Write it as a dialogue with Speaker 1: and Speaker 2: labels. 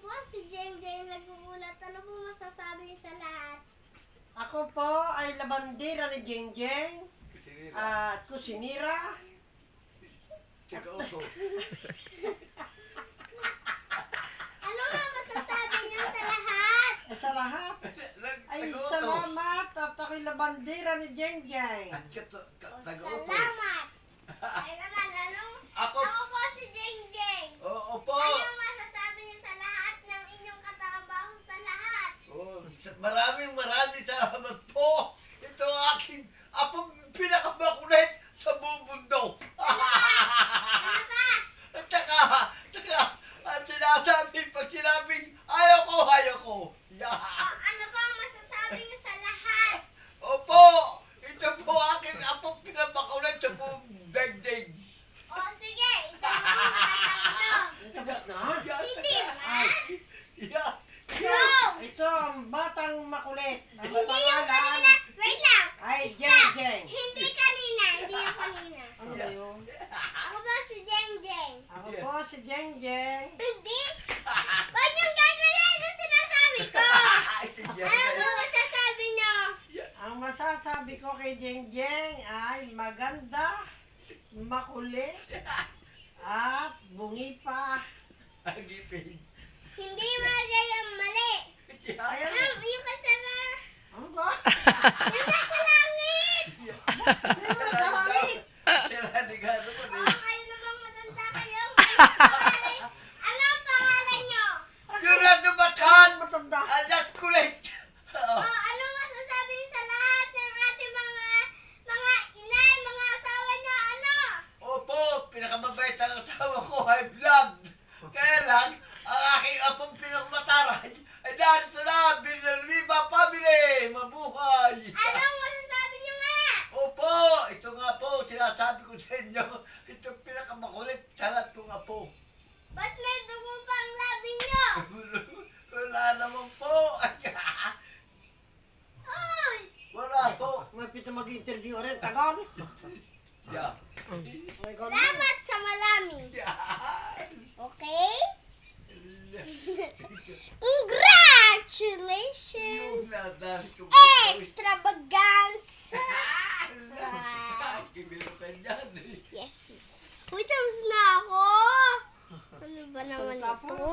Speaker 1: po si Jeng Jeng nagugulat. Ano po masasabi niyo sa lahat?
Speaker 2: Ako po ay labandera ni Jeng Jeng at kusinira.
Speaker 1: Ano nga masasabi niyo sa lahat?
Speaker 2: Sa lahat ay salamat at ako'y labandera ni Jeng Jeng.
Speaker 1: Salamat! Ay naman, ano?
Speaker 3: Ako
Speaker 1: po si Jeng Jeng.
Speaker 3: Opo.
Speaker 1: Ano masasabi niyo sa lahat ng inyong katrabaho sa lahat?
Speaker 3: Maraming salamat po. Ito ang aking apong pinakamakulit sa buong mundo.
Speaker 1: Ano ba?
Speaker 3: At saka, pag sinabing ayaw ko. Yeah.
Speaker 1: Ano ba ang masasabi niyo sa lahat?
Speaker 3: Opo, ito po aking apong pinakamakulit sa buong daigdig.
Speaker 1: O sige, ikaw ang matatanggap.
Speaker 2: Tapos na?
Speaker 1: Hindi ba?
Speaker 3: Yeah.
Speaker 1: Go!
Speaker 2: Ito ang batang makulit. Ang
Speaker 1: Hindi yung kanina.
Speaker 2: pangalan
Speaker 1: Wait lang.
Speaker 2: ay
Speaker 1: Stop.
Speaker 2: Jeng Jeng.
Speaker 1: Hindi kanina. Hindi yung kanina.
Speaker 2: Ano ba yun?
Speaker 1: Ako ba si Jeng Jeng?
Speaker 2: Ako po si Jeng Jeng.
Speaker 1: Hindi. Ba't yung gagayahin yung sinasabi ko? Ano ba masasabi niyo?
Speaker 2: Ang masasabi ko kay Jeng Jeng ay maganda, makulit, at bungi pa.
Speaker 3: Agipin.
Speaker 1: Hindi magayang mali.
Speaker 2: Ayan.
Speaker 1: Yung kasama.
Speaker 2: Ano ba?
Speaker 1: Yung nasa langit.
Speaker 2: Hindi mo na sa langit.
Speaker 3: Sila ni Gano po
Speaker 1: Oh, kayo namang matanda kayo. Ano ang pangalan niyo?
Speaker 3: Jurado Batan!
Speaker 2: Matanda.
Speaker 3: Alat kulit!
Speaker 1: Oh, ano masasabi niyo sa lahat ng ating mga inay, mga asawa niyo? Ano?
Speaker 3: Opo, pinakamabait ang asawa ko ay vlog. Kaya lang, ang aking apong pinakamataray ay narito na, Villanueva Family! Mabuhay!
Speaker 1: Anong masasabi niyo nga?
Speaker 3: Opo, ito nga po, sinasabi ko sa inyo, ito pinakamakulit sa lahat kong apo.
Speaker 1: Ba't may dugo pa ang labi niyo?
Speaker 3: Wala naman po.
Speaker 1: Hoy!
Speaker 3: Wala po.
Speaker 2: May pito mag-interview rin. Tagon.
Speaker 3: Yeah.
Speaker 1: Salamat sa marami. Okay? Congratulations!
Speaker 3: Yung nadali ko.
Speaker 1: Extravaganza!
Speaker 3: Kibiro ka dyan.
Speaker 1: Yes. Uy, tapos na ako. Ano ba naman ito?